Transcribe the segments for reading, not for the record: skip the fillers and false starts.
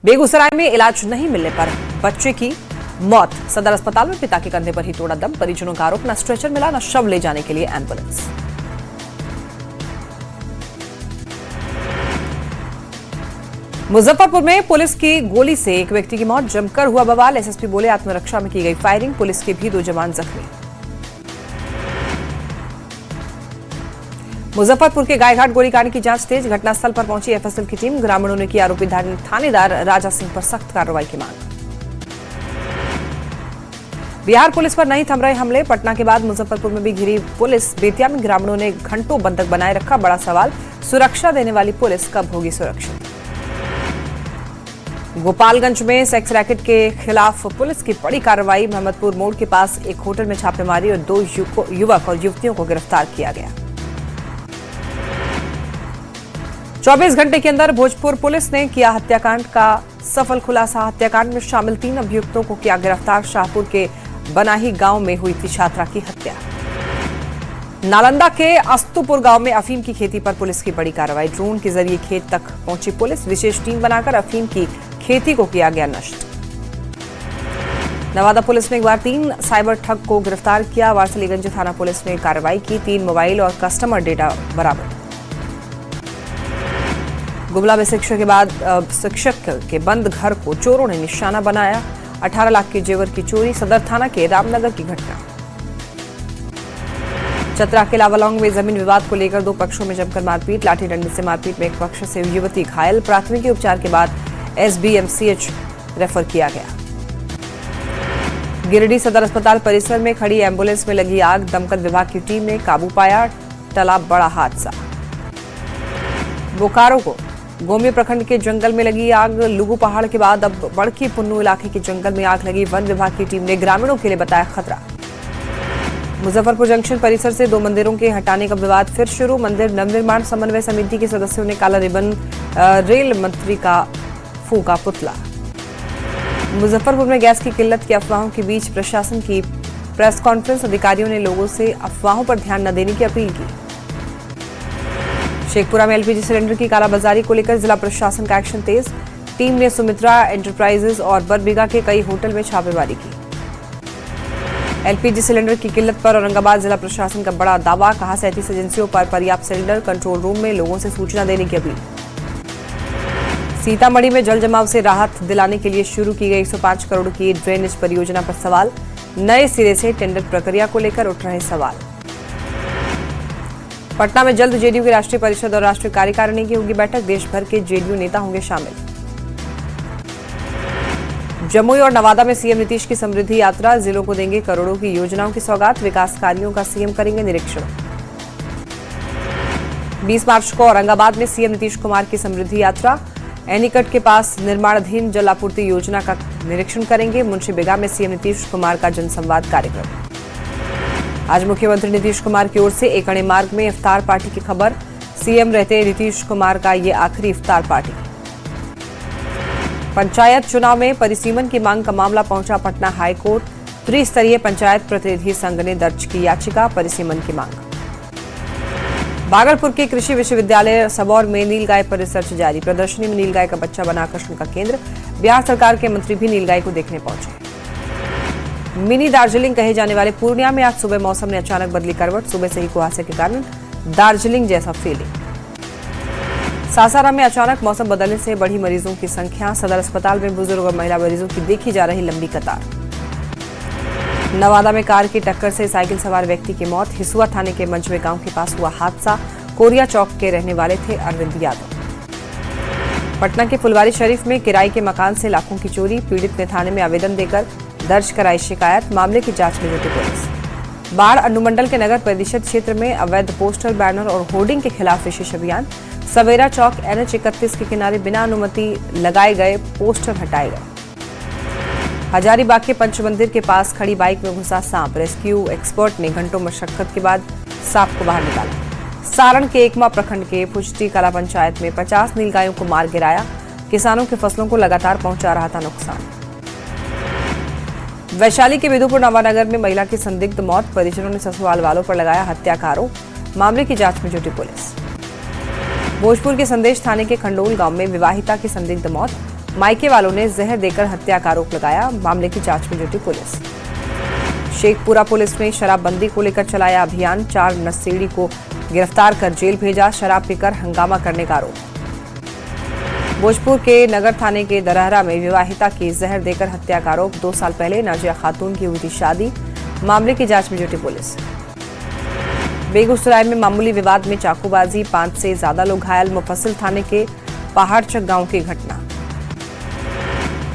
बेगूसराय में इलाज नहीं मिलने पर बच्चे की मौत। सदर अस्पताल में पिता के कंधे पर ही तोड़ा दम। परिजनों का आरोप, न स्ट्रेचर मिला न शव ले जाने के लिए एम्बुलेंस। मुजफ्फरपुर में पुलिस की गोली से एक व्यक्ति की मौत। जमकर हुआ बवाल। एसएसपी बोले आत्मरक्षा में की गई फायरिंग, पुलिस के भी 2 जवान जख्मी। मुजफ्फरपुर के गायघाट गोलीकांड की जांच तेज। घटनास्थल पर पहुंची एफएसएल की टीम। ग्रामीणों ने की आरोपी थानेदार राजा सिंह पर सख्त कार्रवाई की मांग। बिहार पुलिस पर नहीं थम रहे हमले। पटना के बाद मुजफ्फरपुर में भी घिरी पुलिस। बेतिया में ग्रामीणों ने घंटों बंधक बनाए रखा। बड़ा सवाल, सुरक्षा देने वाली पुलिस कब होगी सुरक्षित। गोपालगंज में सेक्स रैकेट के खिलाफ पुलिस की बड़ी कार्रवाई। मोहम्मदपुर मोड़ के पास एक होटल में छापेमारी और 2 युवक और युवतियों को गिरफ्तार किया गया। 24 घंटे के अंदर भोजपुर पुलिस ने किया हत्याकांड का सफल खुलासा। हत्याकांड में शामिल 3 अभियुक्तों को किया गिरफ्तार। शाहपुर के बनाही गांव में हुई थी छात्रा की हत्या। नालंदा के अस्तुपुर गांव में अफीम की खेती पर पुलिस की बड़ी कार्रवाई। ड्रोन के जरिए खेत तक पहुंची पुलिस। विशेष टीम बनाकर अफीम की खेती को किया गया नष्ट। नवादा पुलिस ने एक बार 3 साइबर ठग को गिरफ्तार किया। वारसलीगंज थाना पुलिस ने कार्रवाई की। 3 मोबाइल और कस्टमर डेटा बरामद। गुमला में शिक्षक के बंद घर को चोरों ने निशाना बनाया। 18 लाख के जेवर की चोरी। सदर थाना के रामनगर की घटना। चतरा के लावालौंग में जमीन विवाद को लेकर 2 पक्षों में जमकर मारपीट। लाठी डंडे से मारपीट में एक पक्ष से युवती घायल। प्राथमिक उपचार के बाद एसबीएमसीएच रेफर किया गया। गिरिडीह सदर अस्पताल परिसर में खड़ी एम्बुलेंस में लगी आग। दमकल विभाग की टीम ने काबू पाया। टला बड़ा हादसा। बोकारो को गोमी प्रखंड के जंगल में लगी आग। लुगु पहाड़ के बाद अब बड़की पुन्नू इलाके के जंगल में आग लगी। वन विभाग की टीम ने ग्रामीणों के लिए बताया खतरा। मुजफ्फरपुर जंक्शन परिसर से 2 मंदिरों के हटाने का विवाद फिर शुरू। मंदिर नवनिर्माण समन्वय समिति के सदस्यों ने काला रिबन रेल मंत्री का फूंका पुतला। मुजफ्फरपुर में गैस की किल्लत की अफवाहों के बीच प्रशासन की प्रेस कॉन्फ्रेंस। अधिकारियों ने लोगों से अफवाहों पर ध्यान न देने की अपील की। शेखपुरा में एलपीजी सिलेंडर की कालाबाजारी को लेकर जिला प्रशासन का एक्शन तेज। टीम ने सुमित्रा एंटरप्राइजेज और बरबीघा के कई होटल में छापेमारी की। एलपीजी सिलेंडर की किल्लत पर औरंगाबाद जिला प्रशासन का बड़ा दावा। कहा 37 एजेंसियों पर पर्याप्त सिलेंडर। कंट्रोल रूम में लोगों से सूचना देने की अपील। सीतामढ़ी में जल जमाव से राहत दिलाने के लिए शुरू की गई 105 करोड़ की ड्रेनेज परियोजना पर सवाल। नए सिरे से टेंडर प्रक्रिया को लेकर उठ रहे सवाल। पटना में जल्द जेडीयू की राष्ट्रीय परिषद और राष्ट्रीय कार्यकारिणी की होगी बैठक। देश भर के जेडीयू नेता होंगे शामिल। जमुई और नवादा में सीएम नीतीश की समृद्धि यात्रा। जिलों को देंगे करोड़ों की योजनाओं की सौगात। विकास कार्यों का सीएम करेंगे निरीक्षण। 20 मार्च को औरंगाबाद में सीएम नीतीश कुमार की समृद्धि यात्रा। एनीकट के पास निर्माणाधीन जल आपूर्ति योजना का निरीक्षण करेंगे। मुंशीबेगा में सीएम नीतीश कुमार का जनसंवाद कार्यक्रम। आज मुख्यमंत्री नीतीश कुमार की ओर से एकड़े मार्ग में इफ्तार पार्टी की खबर। सीएम रहते नीतीश कुमार का ये आखिरी इफ्तार पार्टी। पंचायत चुनाव में परिसीमन की मांग का मामला पहुंचा पटना हाईकोर्ट। त्रिस्तरीय पंचायत प्रतिनिधि संघ ने दर्ज की याचिका। परिसीमन की मांग। भागलपुर के कृषि विश्वविद्यालय सबौर में नीलगाय पर रिसर्च जारी। प्रदर्शनी में नीलगाय का बच्चा बना आकर्षण का केंद्र। बिहार सरकार के मंत्री भी नीलगाय को देखने पहुंचे। मिनी दार्जिलिंग कहे जाने वाले पूर्णिया में आज सुबह मौसम ने अचानक बदली करवट। सुबह से ही कुहासे के कारण दार्जिलिंग जैसा फीलिंग। सासाराम में अचानक मौसम बदलने से बढ़ी मरीजों की संख्या। सदर अस्पताल में बुजुर्ग और महिला मरीजों की देखी जा रही लंबी कतार। नवादा में कार की टक्कर से साइकिल सवार व्यक्ति की मौत। हिसुआ थाने के मंझवे गांव के पास हुआ हादसा। कोरिया चौक के रहने वाले थे अरविंद यादव। पटना के फुलवारी शरीफ में किराए के मकान से लाखों की चोरी। पीड़ित ने थाने में आवेदन देकर दर्ज कराई शिकायत। मामले की जांच में जुटी पुलिस। बाढ़ अनुमंडल के नगर परिषद क्षेत्र में अवैध पोस्टर, बैनर और होर्डिंग के खिलाफ विशेष अभियान। सवेरा चौक NH 31 के किनारे बिना अनुमति लगाए गए पोस्टर हटाए गए। हजारीबाग के पंच मंदिर के पास खड़ी बाइक में घुसा सांप। रेस्क्यू एक्सपर्ट ने घंटों मशक्कत के बाद सांप को बाहर निकाला। सारण के एकमा प्रखंड के फुचटी कला पंचायत में 50 नीलगायों को मार गिराया। किसानों की फसलों को लगातार पहुंचा रहा था नुकसान। वैशाली के विधुपुर नवानगर में महिला की संदिग्ध मौत। परिजनों ने ससुराल वालों पर लगाया हत्या का आरोप। मामले की जांच में जुटी पुलिस। भोजपुर के संदेश थाने के खंडोल गांव में विवाहिता की संदिग्ध मौत। मायके वालों ने जहर देकर हत्या का आरोप लगाया। मामले की जांच में जुटी पुलिस। शेखपुरा पुलिस ने शराबबंदी को लेकर चलाया अभियान। 4 नशेड़ी को गिरफ्तार कर जेल भेजा। शराब पीकर हंगामा करने का आरोप। भोजपुर के नगर थाने के दरहरा में विवाहिता की जहर देकर हत्या का आरोप। 2 साल पहले नाजिया खातून की हुई थी शादी। मामले की जांच में जुटी पुलिस। बेगूसराय में मामूली विवाद में चाकूबाजी, 5 से ज्यादा लोग घायल। मुफस्सिल थाने के पहाड़चक गांव की घटना।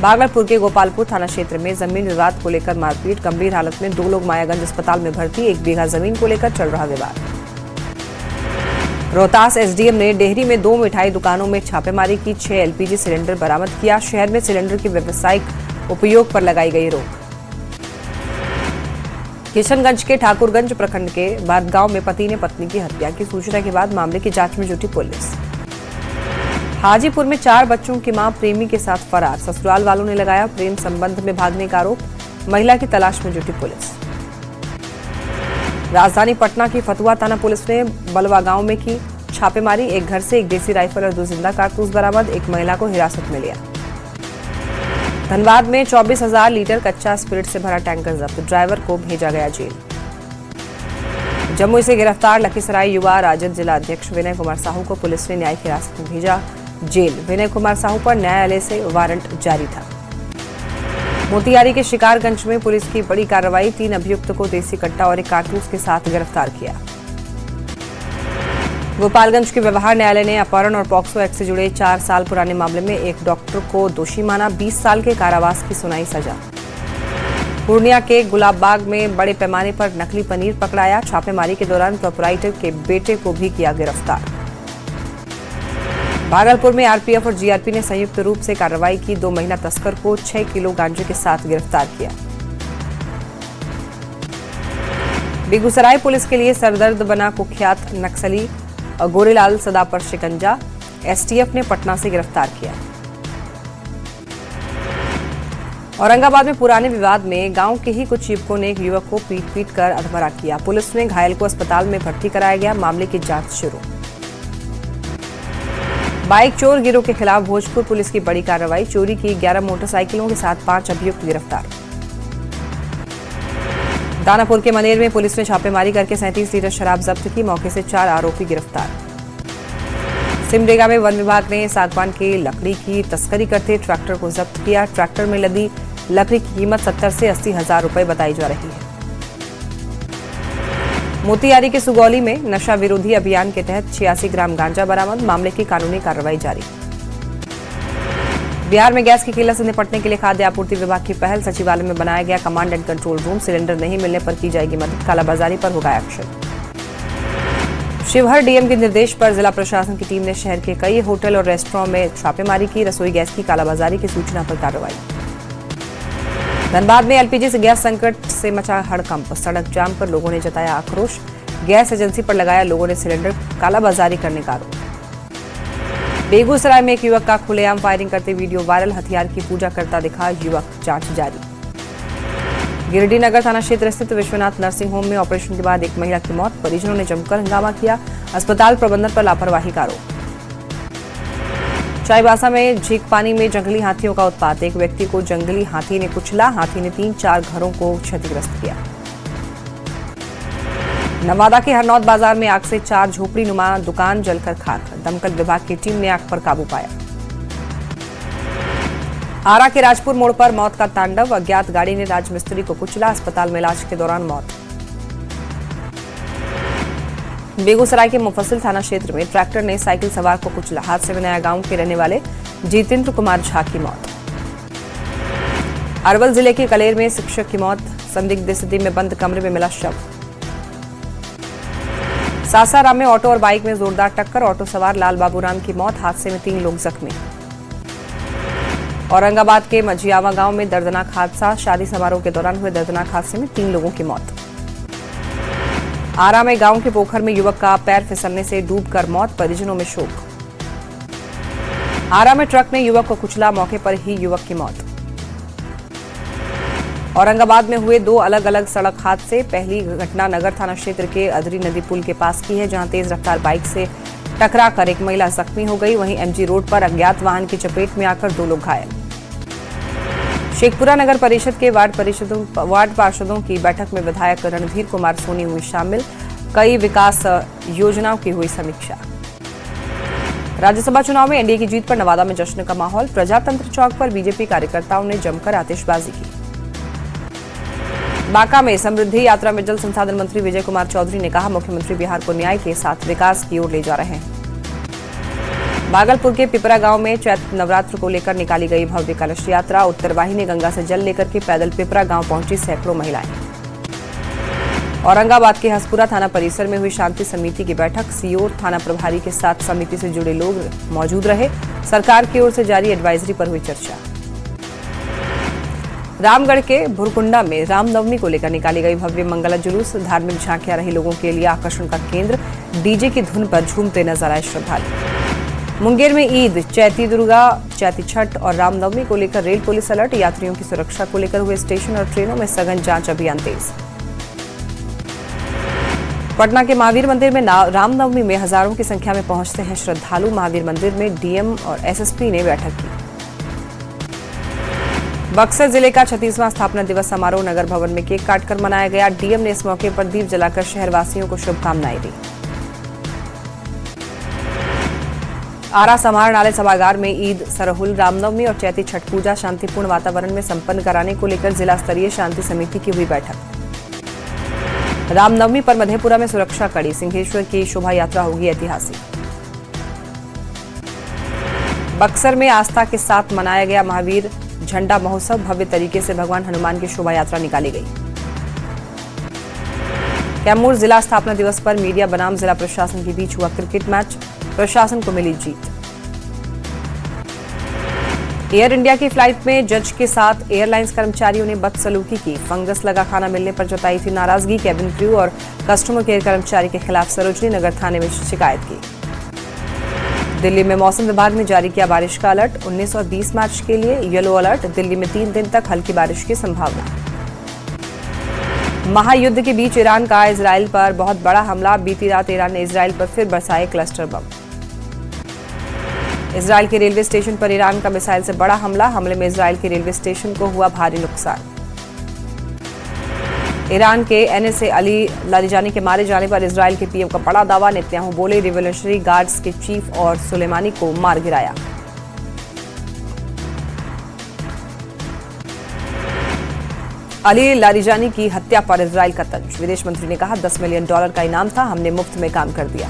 भागलपुर के गोपालपुर थाना क्षेत्र में जमीन विवाद को लेकर मारपीट। गंभीर हालत में 2 लोग मायागंज अस्पताल में भर्ती। 1 बीघा जमीन को लेकर चल रहा विवाद। रोहतास एसडीएम ने डेहरी में 2 मिठाई दुकानों में छापेमारी की। 6 एलपीजी सिलेंडर बरामद किया। शहर में सिलेंडर के व्यावसायिक उपयोग पर लगाई गई रोक। किशनगंज के ठाकुरगंज प्रखंड के बादगांव में पति ने पत्नी की हत्या की सूचना के बाद मामले की जांच में जुटी पुलिस। हाजीपुर में 4 बच्चों की मां प्रेमी के साथ फरार। ससुराल वालों ने लगाया प्रेम संबंध में भागने का आरोप। महिला की तलाश में जुटी पुलिस। राजधानी पटना की फतुहा थाना पुलिस ने बलवा गांव में की छापेमारी। एक घर से 1 देसी राइफल और 2 जिंदा कारतूस बरामद। 1 महिला को हिरासत में लिया। धनबाद में 24,000 लीटर कच्चा स्पिरिट से भरा टैंकर जब्त। ड्राइवर को भेजा गया जेल। जमुई से गिरफ्तार लखीसराय युवा राजद जिला अध्यक्ष विनय कुमार साहू को पुलिस ने न्यायिक हिरासत में भेजा जेल। विनय कुमार साहू पर न्यायालय से वारंट जारी था। मोतिहारी के शिकारगंज में पुलिस की बड़ी कार्रवाई। 3 अभियुक्त को देसी कट्टा और 1 कारतूस के साथ गिरफ्तार किया। गोपालगंज के व्यवहार न्यायालय ने अपहरण और पॉक्सो एक्ट से जुड़े 4 साल पुराने मामले में एक डॉक्टर को दोषी माना। 20 साल के कारावास की सुनाई सजा। पूर्णिया के गुलाबबाग में बड़े पैमाने पर नकली पनीर पकड़ाया। छापेमारी के दौरान प्रोपराइटर के बेटे को भी किया गिरफ्तार। भागलपुर में आरपीएफ और जीआरपी ने संयुक्त रूप से कार्रवाई की। 2 महिला तस्कर को 6 किलो गांजे के साथ गिरफ्तार किया। बेगूसराय पुलिस के लिए सरदर्द बना कुख्यात नक्सली गोरेलाल सदा पर शिकंजा। एसटीएफ ने पटना से गिरफ्तार किया। औरंगाबाद में पुराने विवाद में गांव के ही कुछ युवकों ने एक युवक को पीट कर अधमरा किया। पुलिस ने घायल को अस्पताल में भर्ती कराया गया। मामले की जांच शुरू। बाइक चोर गिरोह के खिलाफ भोजपुर पुलिस की बड़ी कार्रवाई। चोरी की 11 मोटरसाइकिलों के साथ 5 अभियुक्त गिरफ्तार। दानापुर के मनेर में पुलिस ने छापेमारी करके 37 लीटर शराब जब्त की। मौके से 4 आरोपी गिरफ्तार। सिमडेगा में वन विभाग ने सागवान की लकड़ी की तस्करी करते ट्रैक्टर को जब्त किया। ट्रैक्टर में लदी लकड़ी की कीमत 70 से 80 हजार रुपए बताई जा रही है। मोतिहारी के सुगौली में नशा विरोधी अभियान के तहत 86 ग्राम गांजा बरामद। मामले की कानूनी कार्रवाई जारी। बिहार में गैस की किल्लत से निपटने के लिए खाद्य आपूर्ति विभाग की पहल। सचिवालय में बनाया गया command and control room. Cylinder नहीं मिलने पर की जाएगी मदद। कालाबाजारी पर होगा एक्शन। शिवहर डीएम के निर्देश पर जिला प्रशासन की टीम ने शहर के कई होटल और रेस्टोरेंट में छापेमारी की। रसोई गैस की कालाबाजारी की सूचना पर कार्रवाई। धनबाद में एलपीजी से गैस संकट से मचा हड़कंप। सड़क जाम कर लोगों ने जताया आक्रोश। गैस एजेंसी पर लगाया लोगों ने सिलेंडर। कालाबाजारी करने का आरोप। बेगूसराय में एक युवक का खुलेआम फायरिंग करते वीडियो वायरल। हथियार की पूजा करता दिखा युवक। जांच जारी। गिरिडीह नगर थाना क्षेत्र स्थित विश्वनाथ नर्सिंग होम में ऑपरेशन के बाद एक महिला की मौत। परिजनों ने जमकर हंगामा किया। अस्पताल प्रबंधन पर लापरवाही का आरोप। चाईबासा में झींकपानी में जंगली हाथियों का उत्पात। एक व्यक्ति को जंगली हाथी ने कुचला। हाथी ने 3-4 घरों को क्षतिग्रस्त किया। नवादा के हरनौत बाजार में आग से 4 झोपड़ी नुमा दुकान जलकर खाक। दमकल विभाग की टीम ने आग पर काबू पाया। आरा के राजपुर मोड़ पर मौत का तांडव। अज्ञात गाड़ी ने राजमिस्त्री को कुचला। अस्पताल में इलाज के दौरान मौत। बेगूसराय के मुफस्सिल थाना क्षेत्र में ट्रैक्टर ने साइकिल सवार को कुचला। हादसे में नया गांव के रहने वाले जितेंद्र कुमार झा की मौत। अरवल जिले के कलेर में शिक्षक की मौत। संदिग्ध स्थिति में बंद कमरे में मिला शव। सासाराम में ऑटो और बाइक में जोरदार टक्कर। ऑटो सवार लाल बाबूराम की मौत। हादसे में 3 लोग जख्मी। औरंगाबाद के मझियावा गांव में दर्दनाक हादसा। शादी समारोह के दौरान हुए दर्दनाक हादसे में 3 लोगों की मौत। आरा में गांव के पोखर में युवक का पैर फिसलने से डूबकर मौत। परिजनों में शोक। आरा में ट्रक ने युवक को कुचला। मौके पर ही युवक की मौत। औरंगाबाद में हुए 2 अलग अलग सड़क हादसे। पहली घटना नगर थाना क्षेत्र के अधरी नदी पुल के पास की है, जहां तेज रफ्तार बाइक से टकराकर एक महिला जख्मी हो गई। वहीं एमजी रोड पर अज्ञात वाहन की चपेट में आकर 2 लोग घायल। शेखपुरा नगर परिषद के वार्ड पार्षदों की बैठक में विधायक रणधीर कुमार सोनी हुई शामिल। कई विकास योजनाओं की हुई समीक्षा। राज्यसभा चुनाव में एनडीए की जीत पर नवादा में जश्न का माहौल। प्रजातंत्र चौक पर बीजेपी कार्यकर्ताओं ने जमकर आतिशबाजी की। बांका में समृद्धि यात्रा में जल संसाधन मंत्री विजय कुमार चौधरी ने कहा, मुख्यमंत्री बिहार को न्याय के साथ विकास की ओर ले जा रहे हैं। भागलपुर के पिपरा गांव में चैत्र नवरात्र को लेकर निकाली गई भव्य कलश यात्रा। उत्तरवाहिनी गंगा से जल लेकर के पैदल पिपरा गांव पहुंची सैकड़ों महिलाएं। औरंगाबाद के हसपुरा थाना परिसर में हुई शांति समिति की बैठक। सीओ थाना प्रभारी के साथ समिति से जुड़े लोग मौजूद रहे। सरकार की ओर से जारी एडवाइजरी पर हुई चर्चा। रामगढ़ के भुरकुंडा में रामनवमी को लेकर निकाली गई भव्य मंगला जुलूस। धार्मिक झांकियां रही लोगों के लिए आकर्षण का केंद्र। डीजे की धुन पर झूमते नजर आए श्रद्धालु। मुंगेर में ईद, चैती दुर्गा, चैती छठ और रामनवमी को लेकर रेल पुलिस अलर्ट। यात्रियों की सुरक्षा को लेकर हुए स्टेशन और ट्रेनों में सघन जांच अभियान तेज। पटना के महावीर मंदिर में रामनवमी में हजारों की संख्या में पहुंचते हैं श्रद्धालु। महावीर मंदिर में डीएम और एसएसपी ने बैठक की। बक्सर जिले का 36वां स्थापना दिवस समारोह नगर भवन में केक काटकर मनाया गया। डीएम ने इस मौके पर दीप जलाकर शहरवासियों को शुभकामनाएं दी। आरा समाहरणालय सभागार में ईद, सरहुल, रामनवमी और चैती छठ पूजा शांतिपूर्ण वातावरण में संपन्न कराने को लेकर जिला स्तरीय शांति समिति की हुई बैठक। रामनवमी पर मधेपुरा में सुरक्षा कड़ी। सिंहेश्वर की शोभा यात्रा होगी ऐतिहासिक। बक्सर में आस्था के साथ मनाया गया महावीर झंडा महोत्सव। भव्य तरीके से भगवान हनुमान की शोभा यात्रा निकाली गई। कैमूर जिला स्थापना दिवस पर मीडिया बनाम जिला प्रशासन के बीच हुआ क्रिकेट मैच। प्रशासन को मिली जीत। एयर इंडिया की फ्लाइट में जज के साथ एयरलाइंस कर्मचारियों ने बदसलूकी की। फंगस लगा खाना मिलने पर जताई थी नाराजगी। कैबिन क्रू और कस्टमर केयर कर्मचारी के खिलाफ सरोजनी नगर थाने में शिकायत की। दिल्ली में मौसम विभाग ने जारी किया बारिश का अलर्ट। 19 और 20 मार्च के लिए येलो अलर्ट। दिल्ली में 3 दिन तक हल्की बारिश की संभावना। महायुद्ध के बीच ईरान का इजरायल पर बहुत बड़ा हमला। बीती रात ईरान ने इजरायल पर फिर बरसाए क्लस्टर बम। इजरायल के रेलवे स्टेशन पर ईरान का मिसाइल से बड़ा हमला। हमले में इजरायल के रेलवे स्टेशन को हुआ भारी नुकसान। ईरान के एनएसए अली लारिजानी के मारे जाने पर इजरायल के पीएम का बड़ा दावा। नेतन्याहू बोले, रिवोल्यूशनरी गार्ड्स के चीफ और सुलेमानी को मार गिराया। अली लारिजानी की हत्या पर इजरायल का तंज। विदेश मंत्री ने कहा, $10 मिलियन का इनाम था, हमने मुफ्त में काम कर दिया।